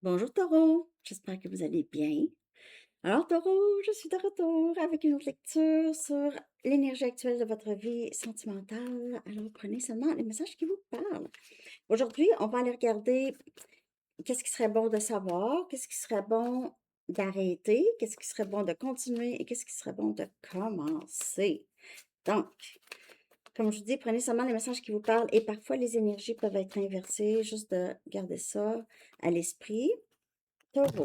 Bonjour Taureau, j'espère que vous allez bien. Alors Taureau, je suis de retour avec une autre lecture sur l'énergie actuelle de votre vie sentimentale. Alors prenez seulement les messages qui vous parlent. Aujourd'hui, on va aller regarder qu'est-ce qui serait bon de savoir, qu'est-ce qui serait bon d'arrêter, qu'est-ce qui serait bon de continuer et qu'est-ce qui serait bon de commencer. Donc, comme je vous dis, prenez seulement les messages qui vous parlent et parfois les énergies peuvent être inversées, juste de garder ça à l'esprit. Taureau.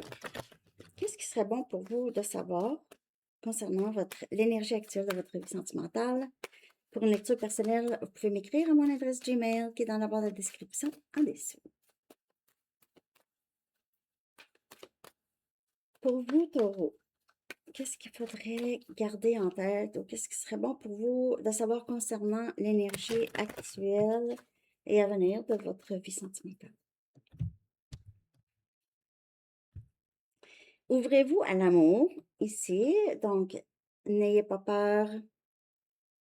Qu'est-ce qui serait bon pour vous de savoir concernant l'énergie actuelle de votre vie sentimentale? Pour une lecture personnelle, vous pouvez m'écrire à mon adresse Gmail qui est dans la barre de description en dessous. Pour vous, Taureau, qu'est-ce qu'il faudrait garder en tête ou qu'est-ce qui serait bon pour vous de savoir concernant l'énergie actuelle et à venir de votre vie sentimentale? Ouvrez-vous à l'amour ici, donc n'ayez pas peur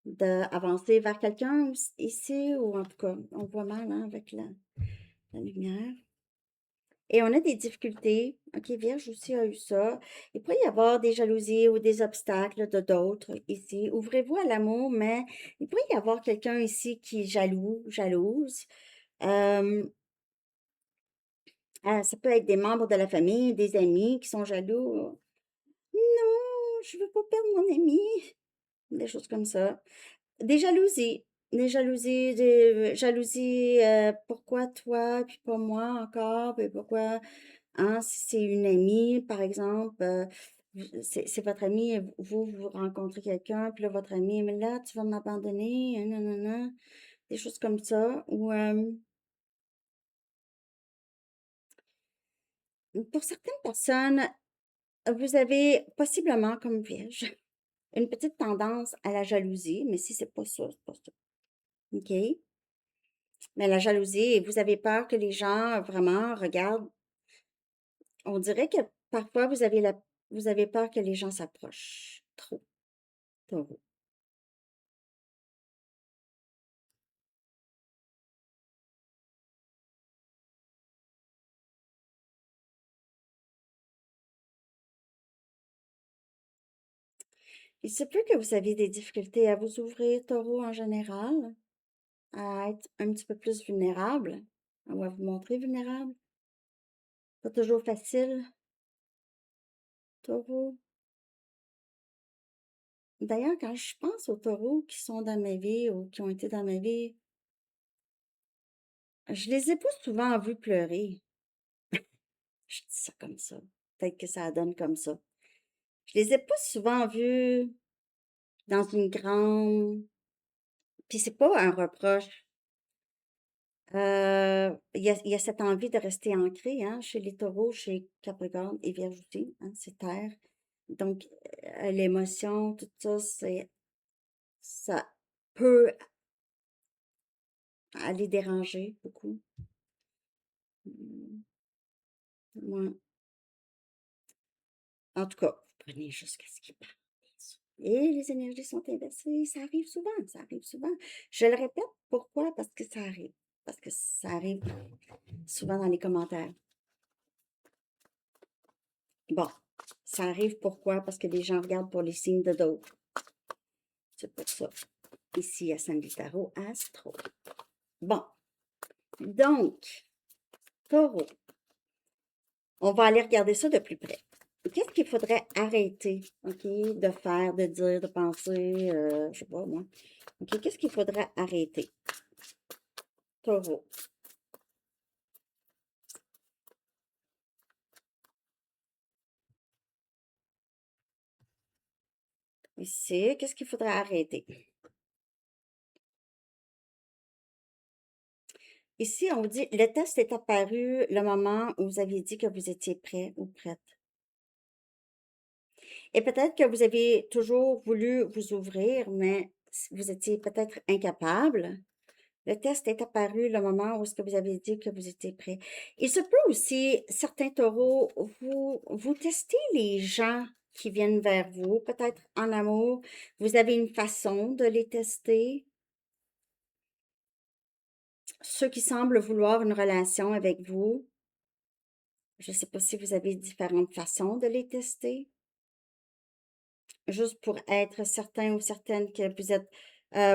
d'avancer vers quelqu'un ici, ou en tout cas, on voit mal hein, avec la lumière. Et on a des difficultés. OK, Vierge aussi a eu ça. Il pourrait y avoir des jalousies ou des obstacles de d'autres ici. Ouvrez-vous à l'amour, mais il pourrait y avoir quelqu'un ici qui est jaloux, jalouse. Ça peut être des membres de la famille, des amis qui sont jaloux. Non, je veux pas perdre mon ami. Des choses comme ça. Des jalousies. Des jalousies, pourquoi toi, puis pas moi encore, puis pourquoi, hein, si c'est une amie, par exemple, c'est votre amie, vous rencontrez quelqu'un, puis là, votre ami, mais là, tu vas m'abandonner, non, non, non, des choses comme ça. Ou pour certaines personnes, vous avez possiblement, comme Vierge, une petite tendance à la jalousie, mais si c'est pas ça, c'est pas ça. OK? Mais la jalousie, vous avez peur que les gens vraiment regardent. On dirait que parfois vous avez peur que les gens s'approchent trop de vous. Il se peut que vous aviez des difficultés à vous ouvrir, Taureau, en général, à être un petit peu plus vulnérable, ou à vous montrer vulnérable. Pas toujours facile, Taureau. D'ailleurs, quand je pense aux taureaux qui sont dans ma vie ou qui ont été dans ma vie, je les ai pas souvent vus pleurer. Je dis ça comme ça. Peut-être que ça donne comme ça. Je les ai pas souvent vus dans une grande. Puis c'est pas un reproche. Il y a cette envie de rester ancré, hein, chez les taureaux, chez Capricorne et Vierge aussi, hein, c'est terre. Donc, l'émotion, tout ça, ça peut aller déranger beaucoup. Mm, ouais. En tout cas, vous prenez jusqu'à ce qu'il parle. Et les énergies sont inversées. Ça arrive souvent, ça arrive souvent. Je le répète, pourquoi? Parce que ça arrive. Parce que ça arrive souvent dans les commentaires. Bon, ça arrive pourquoi? Parce que les gens regardent pour les signes de d'autres. C'est pour ça. Ici, à Sandy Tarot Astro. Bon, donc, Taureau, on va aller regarder ça de plus près. Qu'est-ce qu'il faudrait arrêter, OK, de faire, de dire, de penser, je sais pas moi. OK, qu'est-ce qu'il faudrait arrêter? Taureau. Ici, qu'est-ce qu'il faudrait arrêter? Ici, on vous dit, le test est apparu le moment où vous aviez dit que vous étiez prêt ou prête. Et peut-être que vous avez toujours voulu vous ouvrir, mais vous étiez peut-être incapable. Le test est apparu le moment où est-ce que vous avez dit que vous étiez prêt. Il se peut aussi, certains taureaux, vous testez les gens qui viennent vers vous, peut-être en amour. Vous avez une façon de les tester. Ceux qui semblent vouloir une relation avec vous, Je ne sais pas si vous avez différentes façons de les tester, juste pour être certain ou certaine que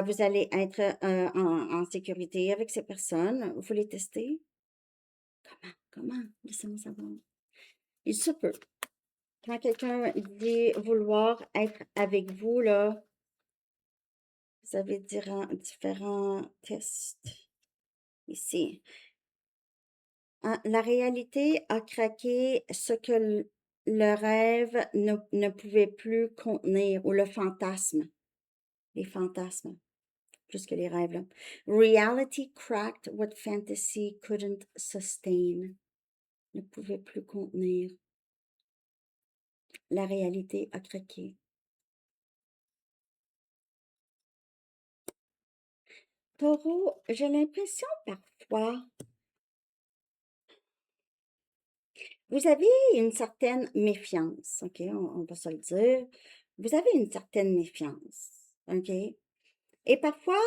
vous allez être en sécurité avec ces personnes. Vous les testez? Comment? Laissez-moi savoir. Il se peut. Quand quelqu'un dit vouloir être avec vous, là, vous avez différents tests ici. La réalité a craqué ce que le rêve ne pouvait plus contenir, ou le fantasme, les fantasmes, plus que les rêves, là. Reality cracked what fantasy couldn't sustain, ne pouvait plus contenir. La réalité a craqué. Taureau, j'ai l'impression parfois, vous avez une certaine méfiance, OK? On va se le dire. Vous avez une certaine méfiance, OK? Et parfois,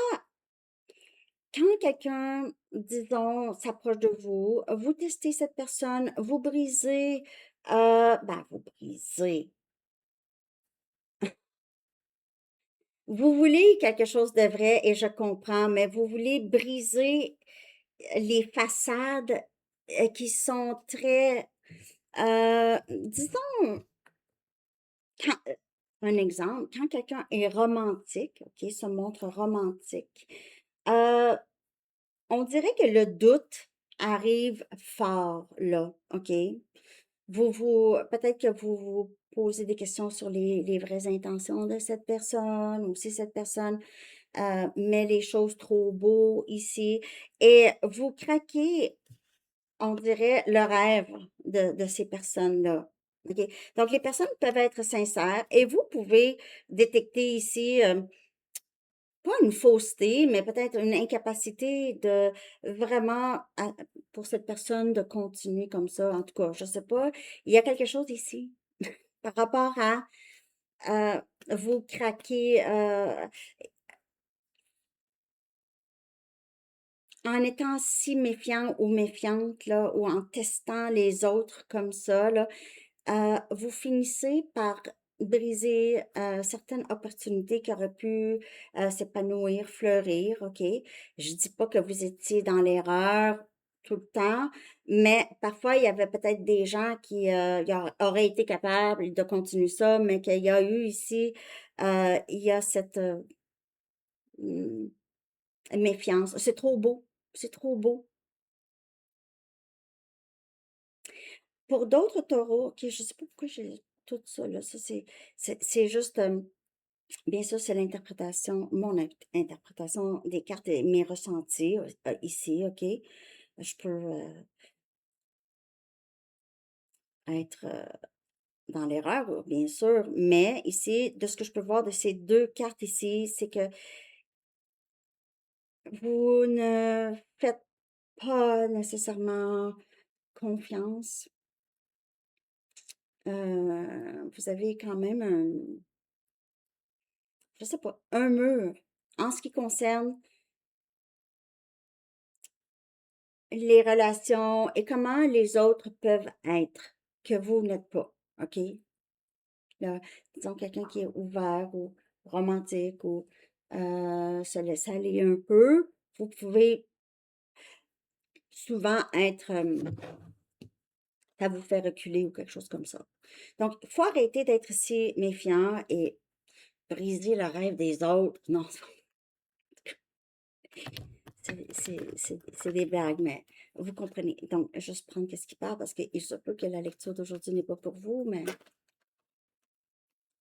quand quelqu'un, disons, s'approche de vous, vous testez cette personne, vous brisez, vous brisez. Vous voulez quelque chose de vrai et je comprends, mais vous voulez briser les façades qui sont très, disons, un exemple, quand quelqu'un est romantique, OK, se montre romantique, euh, on dirait que le doute arrive fort là, OK? Peut-être que vous vous posez des questions sur les vraies intentions de cette personne, ou si cette personne met les choses trop beau ici, et vous craquez, on dirait, le rêve de ces personnes-là. OK? Donc, les personnes peuvent être sincères et vous pouvez détecter ici, pas une fausseté, mais peut-être une incapacité de vraiment, pour cette personne de continuer comme ça. En tout cas, je sais pas. Il y a quelque chose ici par rapport à euh, vous craquer en étant si méfiant ou méfiante, là, ou en testant les autres comme ça, là, vous finissez par briser certaines opportunités qui auraient pu s'épanouir, fleurir, OK? Je dis pas que vous étiez dans l'erreur tout le temps, mais parfois, il y avait peut-être des gens qui auraient été capables de continuer ça, mais qu'il y a eu ici, il y a cette hum, méfiance. C'est trop beau, c'est trop beau. Pour d'autres taureaux, OK, je sais pas pourquoi j'ai tout ça, là, ça c'est juste... bien sûr, c'est l'interprétation, mon interprétation des cartes et mes ressentis ici, OK? Je peux être dans l'erreur, bien sûr, mais ici, de ce que je peux voir de ces deux cartes ici, c'est que vous ne faites pas nécessairement confiance. Vous avez quand même je sais pas, un mur en ce qui concerne les relations et comment les autres peuvent être, que vous n'êtes pas, OK? Là, disons quelqu'un qui est ouvert ou romantique ou se laisse aller un peu, vous pouvez souvent être, ça vous fait reculer ou quelque chose comme ça. Donc, il faut arrêter d'être si méfiant et briser le rêve des autres. Non, c'est des blagues, mais vous comprenez. Donc, juste prendre ce qui part parce qu'il se peut que la lecture d'aujourd'hui n'est pas pour vous, mais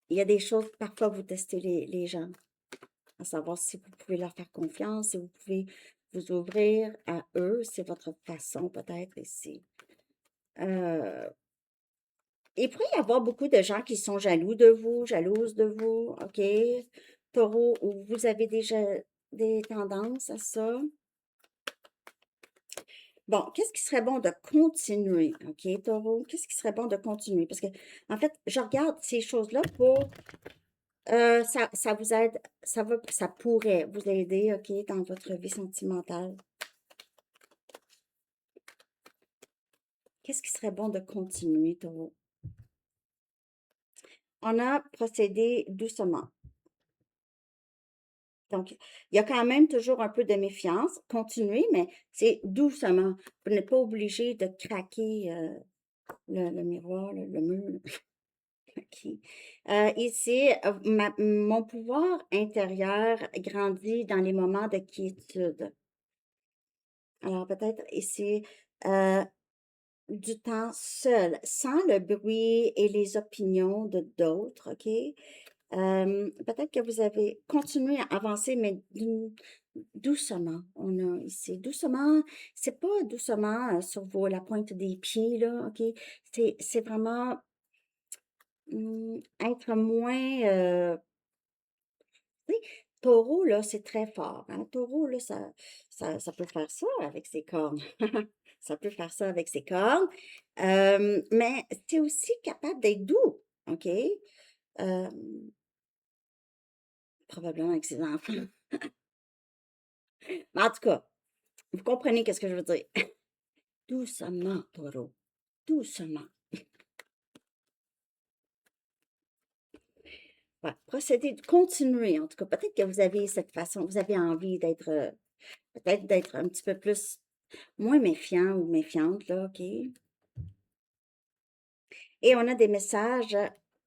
il y a des choses, parfois vous testez les gens, à savoir si vous pouvez leur faire confiance, si vous pouvez vous ouvrir à eux, c'est votre façon peut-être ici. Euh, il pourrait y avoir beaucoup de gens qui sont jaloux de vous, jalouses de vous, OK? Taureau, ou vous avez déjà des tendances à ça. Bon, qu'est-ce qui serait bon de continuer? OK, Taureau, qu'est-ce qui serait bon de continuer? Parce que, en fait, je regarde ces choses-là pour ça vous aide, ça pourrait vous aider, OK, dans votre vie sentimentale. Qu'est-ce qui serait bon de continuer, Taureau? On a procédé doucement. Donc, il y a quand même toujours un peu de méfiance. Continuez, mais c'est doucement. Vous n'êtes pas obligé de craquer le miroir, le mur. OK. Ici, mon pouvoir intérieur grandit dans les moments de quiétude. Alors, peut-être ici, euh, du temps seul, sans le bruit et les opinions de d'autres, OK? Peut-être que vous avez continué à avancer, mais doucement. On a ici, doucement, c'est pas doucement sur la pointe des pieds, là, OK? C'est vraiment être moins, tu sais, taureau, là, c'est très fort, hein? Taureau, là, ça peut faire ça avec ses cornes. Ça peut faire ça avec ses cornes. Mais c'est aussi capable d'être doux, OK? Euh, Probablement avec ses enfants. Mais en tout cas, vous comprenez qu'est-ce que je veux dire. Doucement, taureau. Doucement. Ouais, procédez, continuez, en tout cas. Peut-être que vous avez cette façon, vous avez envie d'être, peut-être d'être un petit peu plus, moins méfiant ou méfiante, là, OK? Et on a des messages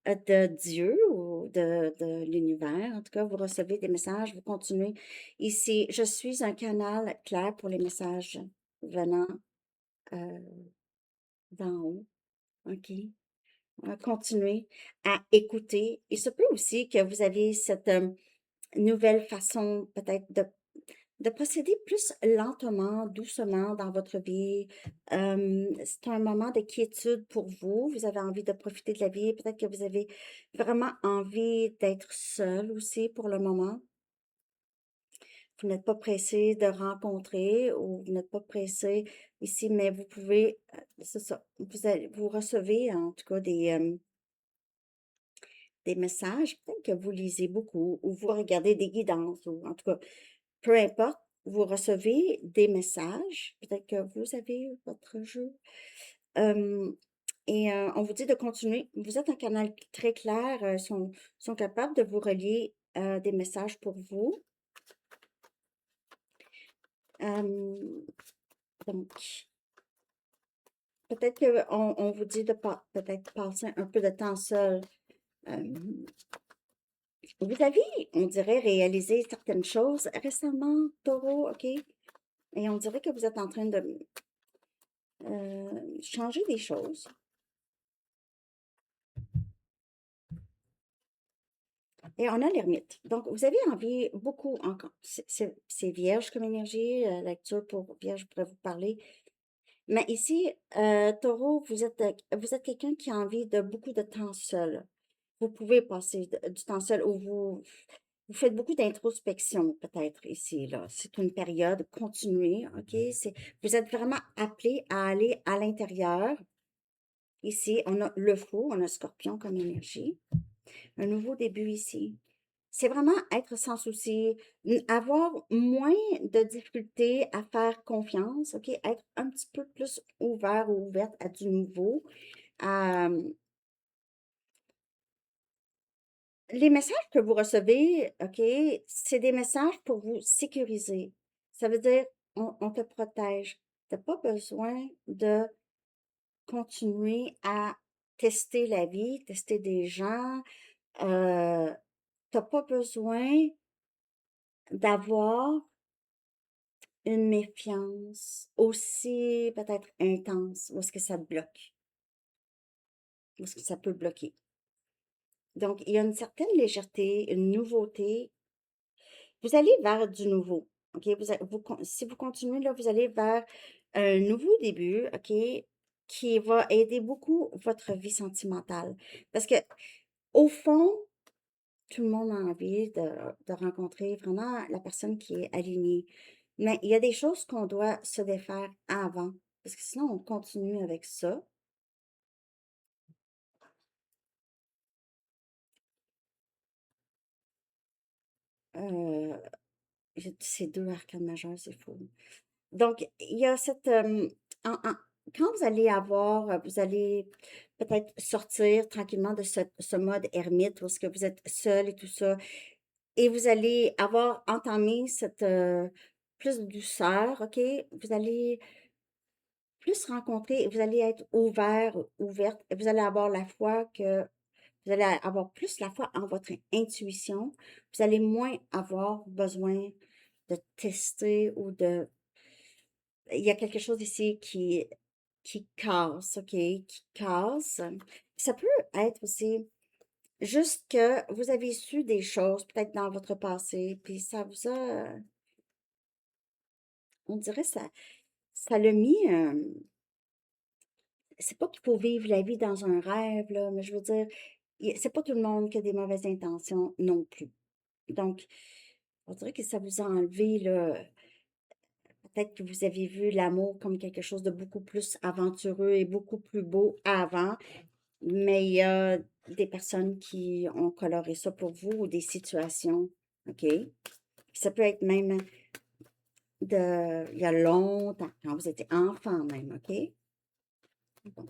de Dieu ou de l'univers. En tout cas, vous recevez des messages, vous continuez. Ici, je suis un canal clair pour les messages venant euh, d'en haut. OK? Continuez à écouter. Il se peut aussi que vous avez cette nouvelle façon peut-être de procéder plus lentement, doucement dans votre vie. C'est un moment de quiétude pour vous. Vous avez envie de profiter de la vie. Peut-être que vous avez vraiment envie d'être seul aussi pour le moment. Vous n'êtes pas pressé de rencontrer ou vous n'êtes pas pressé ici, mais vous pouvez, c'est ça, vous recevez en tout cas des messages, peut-être que vous lisez beaucoup ou vous regardez des guidances ou en tout cas, peu importe, vous recevez des messages, peut-être que vous avez votre jeu. Et on vous dit de continuer. Vous êtes un canal très clair, sont capables de vous relier des messages pour vous. Euh, donc, peut-être qu'on on vous dit de peut-être passer un peu de temps seul. Euh, Vous avez, on dirait, réalisé certaines choses récemment, Taureau, OK? Et on dirait que vous êtes en train de changer des choses. Et on a l'ermite. Donc, vous avez envie beaucoup encore. C'est vierge comme énergie, lecture pour vierge, je pourrais vous parler. Mais ici, Taureau, vous êtes quelqu'un qui a envie de beaucoup de temps seul. Vous pouvez passer du temps seul où vous faites beaucoup d'introspection, peut-être, ici, là. C'est une période continuée, OK? Vous êtes vraiment appelé à aller à l'intérieur. Ici, on a le fou, on a scorpion comme énergie. Un nouveau début ici. C'est vraiment être sans souci, avoir moins de difficultés à faire confiance, OK? Être un petit peu plus ouvert ou ouverte à du nouveau. Euh, Les messages que vous recevez, OK, c'est des messages pour vous sécuriser. Ça veut dire, on te protège. Tu n'as pas besoin de continuer à tester la vie, tester des gens. Euh, Tu n'as pas besoin d'avoir une méfiance aussi peut-être intense, où est-ce que ça bloque, où est-ce que ça peut bloquer. Donc, il y a une certaine légèreté, une nouveauté. Vous allez vers du nouveau, OK? Si vous continuez, là, vous allez vers un nouveau début, OK? Qui va aider beaucoup votre vie sentimentale. Parce que, au fond, tout le monde a envie de rencontrer vraiment la personne qui est alignée. Mais il y a des choses qu'on doit se défaire avant, parce que sinon on continue avec ça. Euh, c'est deux arcanes majeures, c'est fou. Donc, il y a cette... quand vous allez avoir, vous allez peut-être sortir tranquillement de ce mode ermite où est-ce que vous êtes seul et tout ça, et vous allez avoir entamé cette plus de douceur, OK? Vous allez plus rencontrer et vous allez être ouvert, ouverte, et vous allez avoir la foi que vous allez avoir plus la foi en votre intuition. Vous allez moins avoir besoin de tester ou de il y a quelque chose ici qui casse, OK? Qui casse. Ça peut être aussi juste que vous avez su des choses peut-être dans votre passé, puis ça vous a, on dirait ça l'a mis, c'est pas qu'il faut vivre la vie dans un rêve, là, mais je veux dire, c'est pas tout le monde qui a des mauvaises intentions non plus. Donc, on dirait que ça vous a enlevé, là, peut-être que vous aviez vu l'amour comme quelque chose de beaucoup plus aventureux et beaucoup plus beau avant, mais il y a des personnes qui ont coloré ça pour vous ou des situations, OK? Ça peut être même il y a longtemps, quand vous étiez enfant même, OK? Bon.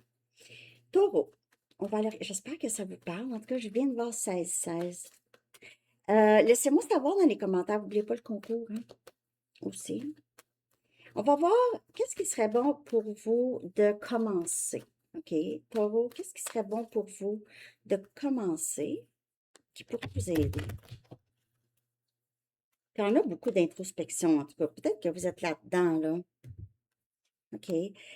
Taureau, on va aller, j'espère que ça vous parle. En tout cas, je viens de voir 16-16. Laissez-moi savoir dans les commentaires. N'oubliez pas le concours, hein, aussi. On va voir qu'est-ce qui serait bon pour vous de commencer. OK? Taureau, qu'est-ce qui serait bon pour vous de commencer qui pourrait vous aider? Puis on a beaucoup d'introspection, en tout cas. Peut-être que vous êtes là-dedans, là. OK.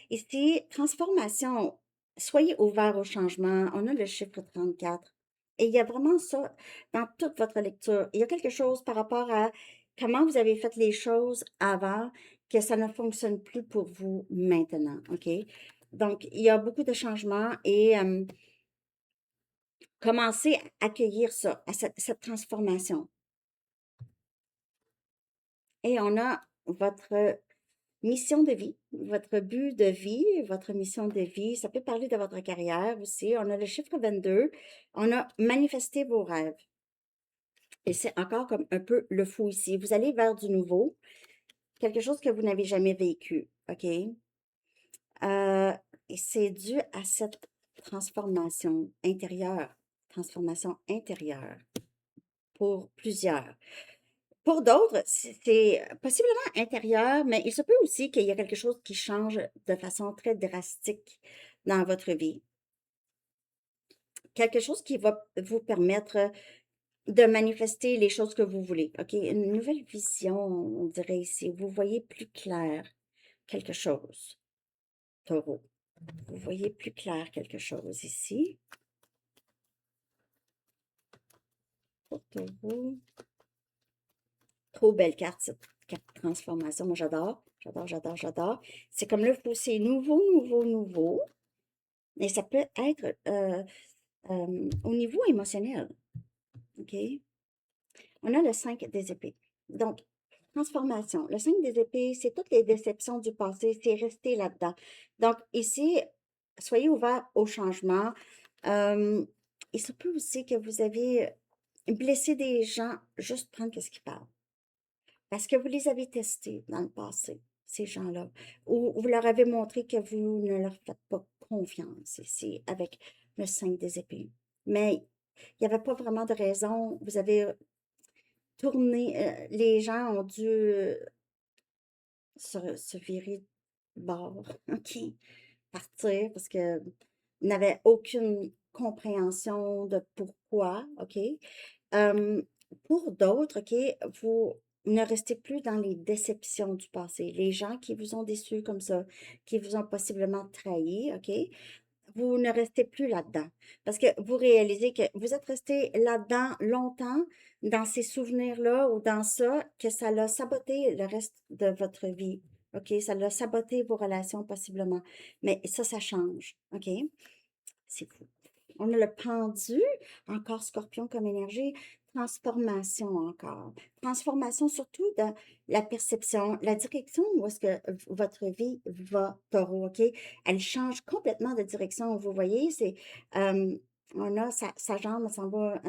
Ici, transformation. Soyez ouvert au changement. On a le chiffre 34. Et il y a vraiment ça dans toute votre lecture. Il y a quelque chose par rapport à comment vous avez fait les choses avant que ça ne fonctionne plus pour vous maintenant. OK? Donc, il y a beaucoup de changements et commencez à accueillir ça, à cette transformation. Et on a votre mission de vie, votre but de vie, votre mission de vie. Ça peut parler de votre carrière aussi. On a le chiffre 22. On a manifesté vos rêves. Et c'est encore comme un peu le fou ici. Vous allez vers du nouveau, quelque chose que vous n'avez jamais vécu. OK? Et c'est dû à cette transformation intérieure. Transformation intérieure pour plusieurs. Pour d'autres, c'est possiblement intérieur, mais il se peut aussi qu'il y ait quelque chose qui change de façon très drastique dans votre vie. Quelque chose qui va vous permettre de manifester les choses que vous voulez. OK? Une nouvelle vision, on dirait ici. Vous voyez plus clair quelque chose, taureau. Vous voyez plus clair quelque chose ici. Pour taureau. Trop belle carte, cette carte transformation. Moi, j'adore. J'adore, j'adore, j'adore. C'est comme le fou, c'est nouveau, nouveau, nouveau. Et ça peut être au niveau émotionnel. OK? On a le 5 des épées. Donc, transformation. Le 5 des épées, c'est toutes les déceptions du passé, c'est rester là-dedans. Donc, ici, soyez ouverts au changement. Il se peut aussi que vous avez blessé des gens, juste prendre ce qu'ils parlent. Parce que vous les avez testés dans le passé, ces gens-là. Ou vous leur avez montré que vous ne leur faites pas confiance ici avec le 5 des épées. Mais il n'y avait pas vraiment de raison. Vous avez tourné, les gens ont dû se virer de bord, OK, partir parce que n'avaient aucune compréhension de pourquoi, OK. Euh, pour d'autres, OK, vous ne restez plus dans les déceptions du passé. Les gens qui vous ont déçus comme ça, qui vous ont possiblement trahi, OK, vous ne restez plus là-dedans. Parce que vous réalisez que vous êtes resté là-dedans longtemps, dans ces souvenirs-là ou dans ça, que ça l'a saboté le reste de votre vie. OK? Ça l'a saboté vos relations possiblement. Mais ça change. OK? C'est fou. On a le pendu, encore scorpion comme énergie, transformation encore. Transformation surtout dans la perception, la direction où est-ce que votre vie va, taureau, OK? Elle change complètement de direction. Vous voyez, on a sa jambe s'en va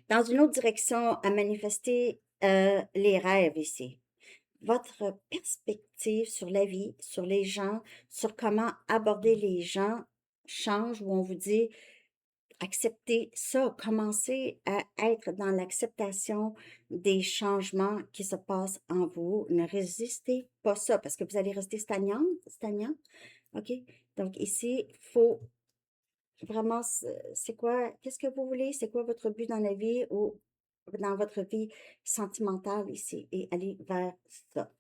dans une autre direction à manifester les rêves ici. votre perspective sur la vie, sur les gens, sur comment aborder les gens change, où on vous dit accepter ça, commencez à être dans l'acceptation des changements qui se passent en vous. Ne résistez pas ça parce que vous allez rester stagnant, OK? Donc ici, il faut vraiment, c'est quoi, qu'est-ce que vous voulez? C'est quoi votre but dans la vie ou dans votre vie sentimentale ici? Et aller vers ça.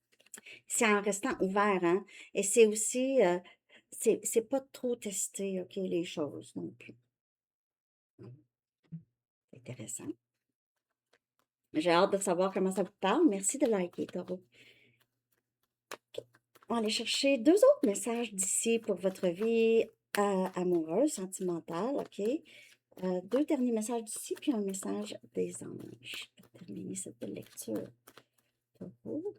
C'est en restant ouvert, hein? Et c'est aussi, c'est pas trop tester, OK, les choses non plus. C'est intéressant. J'ai hâte de savoir comment ça vous parle. Merci de liker, Taureau. On va aller chercher deux autres messages d'ici pour votre vie amoureuse, sentimentale, OK? Deux derniers messages d'ici, puis un message des anges pour terminer cette lecture. Taureau.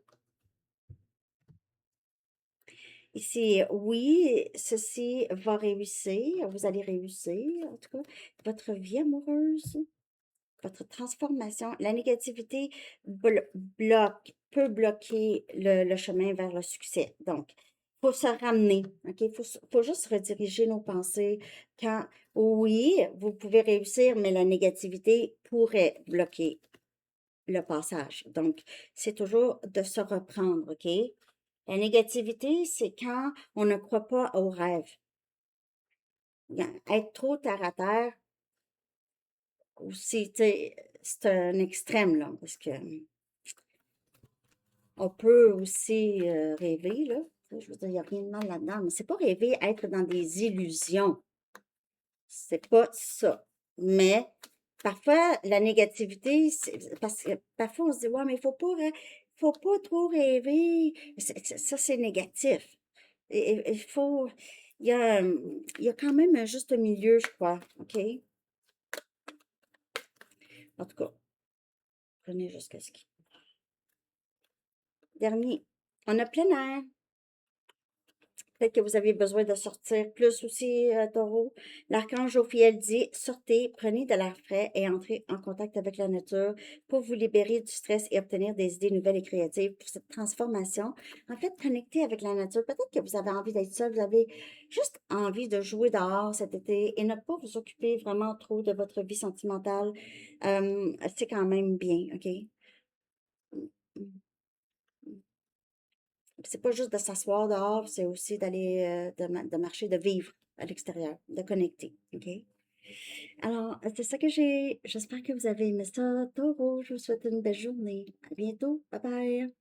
Ici, oui, ceci va réussir, vous allez réussir, en tout cas, votre vie amoureuse, votre transformation. La négativité peut bloquer le chemin vers le succès. Donc, il faut se ramener, OK? Faut juste rediriger nos pensées quand, oui, vous pouvez réussir, mais la négativité pourrait bloquer le passage. Donc, c'est toujours de se reprendre, OK? La négativité, c'est quand on ne croit pas au rêve. Être trop terre à terre, aussi, tu sais, c'est un extrême, là, parce que on peut aussi rêver, là. Tu sais, je veux dire, il n'y a rien de mal là-dedans, mais c'est pas rêver, être dans des illusions. C'est pas ça. Mais parfois, la négativité, parce que parfois on se dit, ouais, mais faut pas trop rêver. Ça, c'est négatif. Il faut, il y a quand même un juste milieu, je crois. OK? En tout cas, prenez jusqu'à ce qui. Dernier. On a plein air. Peut-être que vous avez besoin de sortir plus aussi, taureau. L'archange Ophiel dit, sortez, prenez de l'air frais et entrez en contact avec la nature pour vous libérer du stress et obtenir des idées nouvelles et créatives pour cette transformation. En fait, connectez avec la nature. Peut-être que vous avez envie d'être seul, vous avez juste envie de jouer dehors cet été et ne pas vous occuper vraiment trop de votre vie sentimentale. C'est quand même bien, OK? Mm, mm, mm. C'est pas juste de s'asseoir dehors, c'est aussi d'aller, de marcher, de vivre à l'extérieur, de connecter, OK? Alors, c'est ça que j'ai. J'espère que vous avez aimé ça. Taureau, je vous souhaite une belle journée. À bientôt. Bye bye.